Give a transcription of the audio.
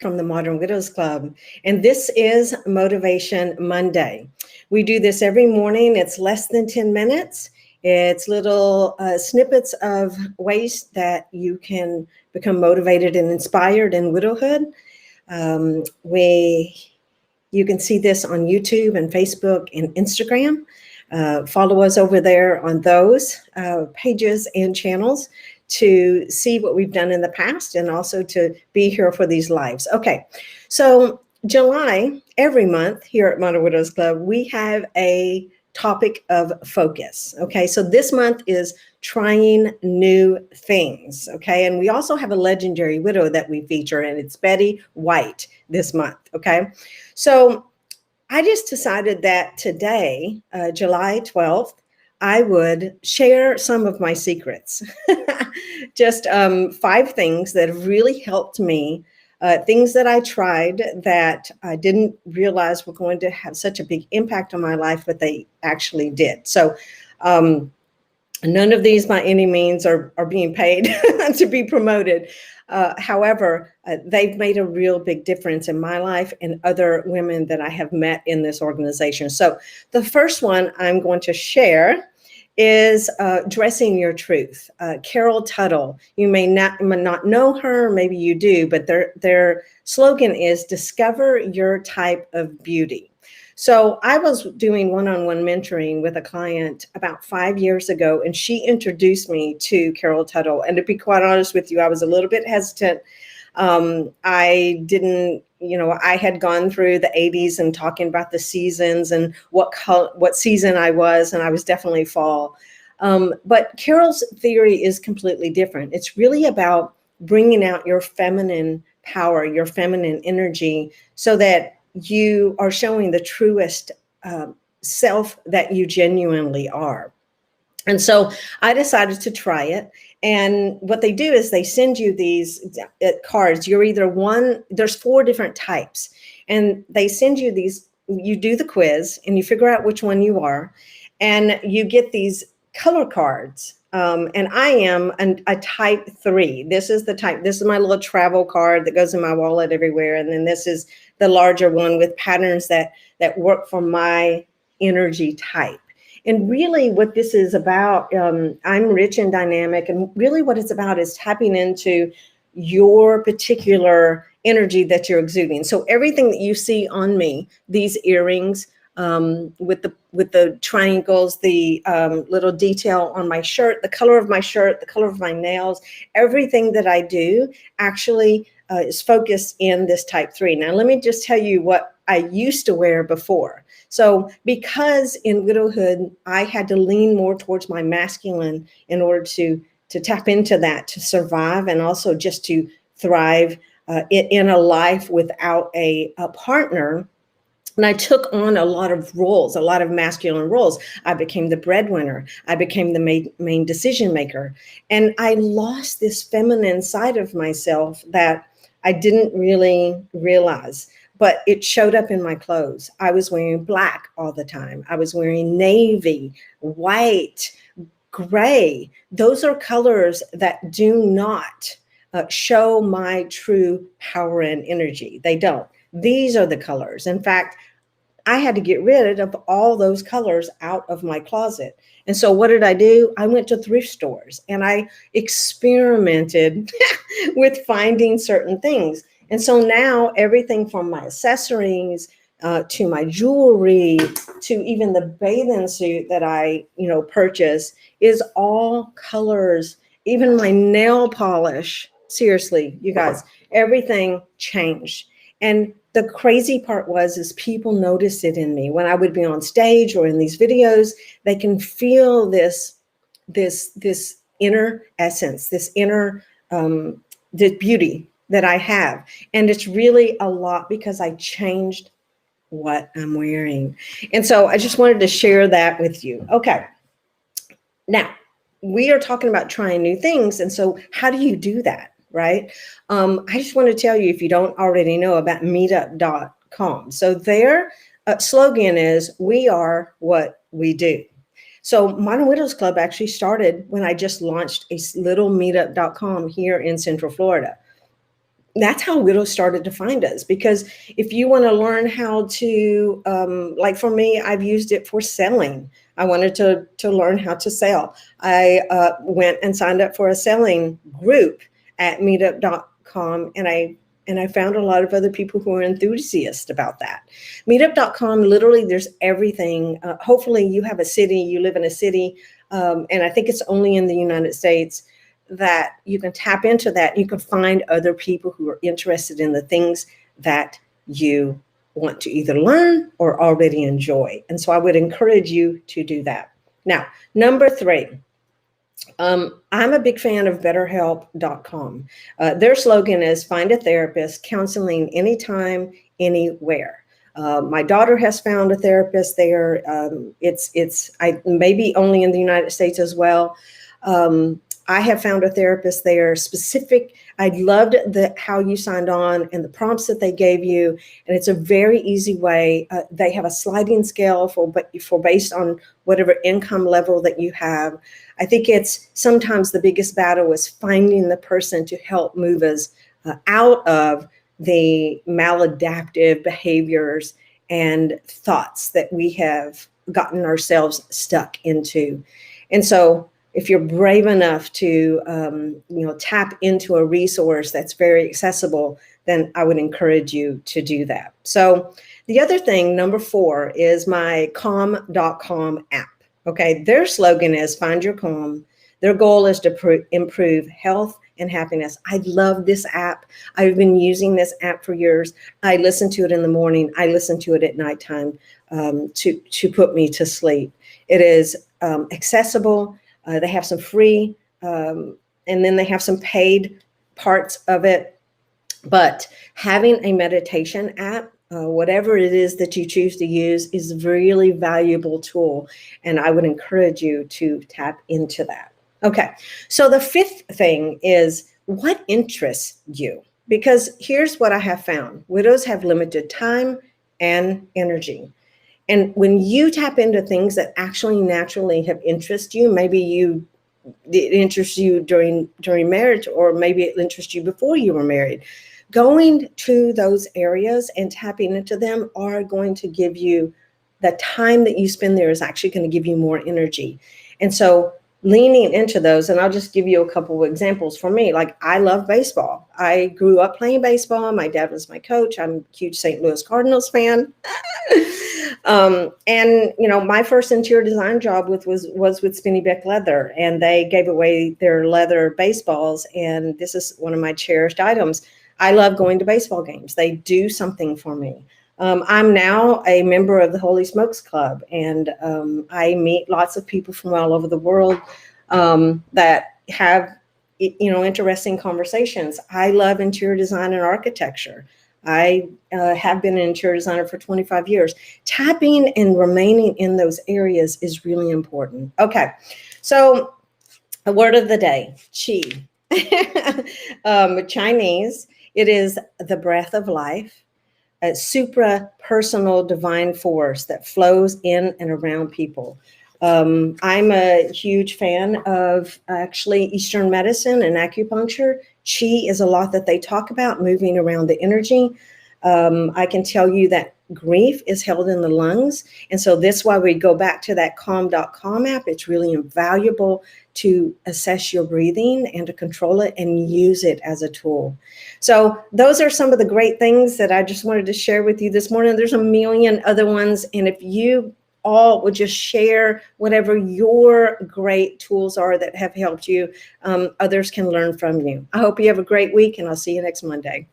from the Modern Widows Club, and this is Motivation Monday. We do this every morning. It's less than 10 minutes. It's little snippets of ways that you can become motivated and inspired in widowhood. You can see this on YouTube and Facebook and Instagram. Follow us over there on those pages and channels to see what we've done in the past and also to be here for these lives. Okay, so July, every month here at Modern Widows Club, we have a topic of focus. Okay, so this month is trying new things. Okay, and we also have a legendary widow that we feature, and it's Betty White this month. Okay, so I just decided that today, July 12th, I would share some of my secrets. Just 5 things that have really helped me, things that I tried that I didn't realize were going to have such a big impact on my life, but they actually did. So none of these by any means are being paid to be promoted. However, they've made a real big difference in my life and other women that I have met in this organization. So the first one I'm going to share is Dressing Your Truth. Carol Tuttle, you may not know her, maybe you do, but their slogan is Discover Your Type of Beauty. So I was doing one-on-one mentoring with a client about 5 years ago, and she introduced me to Carol Tuttle. And to be quite honest with you, I was a little bit hesitant. I didn't, I had gone through the 80s and talking about the seasons and what season I was, and I was definitely fall. But Carol's theory is completely different. It's really about bringing out your feminine power, your feminine energy, so that you are showing the truest self that you genuinely are. And so I decided to try it. And what they do is they send you these cards. You're either there's 4 different types. And they send you these, you do the quiz and you figure out which one you are. And you get these color cards. And I am a type 3. This is my little travel card that goes in my wallet everywhere. And then this is the larger one with patterns that work for my energy type. And really what this is about, I'm rich and dynamic. And really what it's about is tapping into your particular energy that you're exuding. So everything that you see on me, these earrings, with the triangles, the little detail on my shirt, the color of my shirt, the color of my nails, everything that I do actually is focused in this type 3. Now, let me just tell you what I used to wear before. So because in widowhood, I had to lean more towards my masculine in order to tap into that, to survive, and also just to thrive in a life without a partner. And I took on a lot of roles, a lot of masculine roles. I became the breadwinner. I became the main decision maker. And I lost this feminine side of myself that I didn't really realize, but it showed up in my clothes. I was wearing black all the time. I was wearing navy, white, gray. Those are colors that do not show my true power and energy. They don't. These are the colors. In fact, I had to get rid of all those colors out of my closet. And so what did I do? I went to thrift stores and I experimented with finding certain things. And so now everything from my accessories to my jewelry to even the bathing suit that I, purchase is all colors. Even my nail polish. Seriously, you guys, everything changed. And the crazy part is people notice it in me when I would be on stage or in these videos. They can feel this inner essence, this inner the beauty that I have, and it's really a lot because I changed what I'm wearing. And so I just wanted to share that with you. Okay, now we are talking about trying new things, and so how do you do that? Right? I just want to tell you, if you don't already know, about meetup.com. So their slogan is, we are what we do. So Modern Widows Club actually started when I just launched a little meetup.com here in Central Florida. that's how Widow started to find us. Because if you want to learn how to, like for me, I've used it for selling. I wanted to learn how to sell. I went and signed up for a selling group at meetup.com, and I found a lot of other people who are enthusiasts about that. Meetup.com, literally, there's everything. Hopefully, you have a city, you live in a city, and I think it's only in the United States that you can tap into that. You can find other people who are interested in the things that you want to either learn or already enjoy. And so I would encourage you to do that. Now, number 3, I'm a big fan of BetterHelp.com. Their slogan is find a therapist, counseling anytime, anywhere. My daughter has found a therapist there. It's maybe only in the United States as well. I have found a therapist there specific. I loved how you signed on and the prompts that they gave you. And it's a very easy way. They have a sliding scale for based on whatever income level that you have. I think it's sometimes the biggest battle is finding the person to help move us out of the maladaptive behaviors and thoughts that we have gotten ourselves stuck into. And so if you're brave enough to, tap into a resource that's very accessible, then I would encourage you to do that. So the other thing, number 4, is my calm.com app. Okay, their slogan is find your calm. Their goal is to improve health and happiness. I love this app. I've been using this app for years. I listen to it in the morning. I listen to it at nighttime to put me to sleep. It is accessible. They have some free, and then they have some paid parts of it. But having a meditation app, whatever it is that you choose to use, is a really valuable tool. And I would encourage you to tap into that. Okay, so the 5th thing is what interests you? Because here's what I have found. Widows have limited time and energy. And when you tap into things that actually naturally have interest you, maybe it interests you during marriage, or maybe it interests you before you were married, going to those areas and tapping into them are going to give you, the time that you spend there is actually going to give you more energy. And so leaning into those, and I'll just give you a couple of examples. For me, like, I love baseball. I grew up playing baseball. My dad was my coach. I'm a huge St. Louis Cardinals fan. And my first interior design job was with Spinny Beck Leather, and they gave away their leather baseballs. And this is one of my cherished items. I love going to baseball games. They do something for me. I'm now a member of the Holy Smokes Club, and I meet lots of people from all over the world that have, interesting conversations. I love interior design and architecture. I have been an interior designer for 25 years. Tapping and remaining in those areas is really important. Okay, so a word of the day, qi. Chinese, it is the breath of life. A supra-personal divine force that flows in and around people. I'm a huge fan of actually Eastern medicine and acupuncture. Qi is a lot that they talk about, moving around the energy. I can tell you that grief is held in the lungs. And so that's why we go back to that calm.com app. It's really invaluable to assess your breathing and to control it and use it as a tool. So those are some of the great things that I just wanted to share with you this morning. There's a million other ones. And if you all would just share whatever your great tools are that have helped you, others can learn from you. I hope you have a great week, and I'll see you next Monday.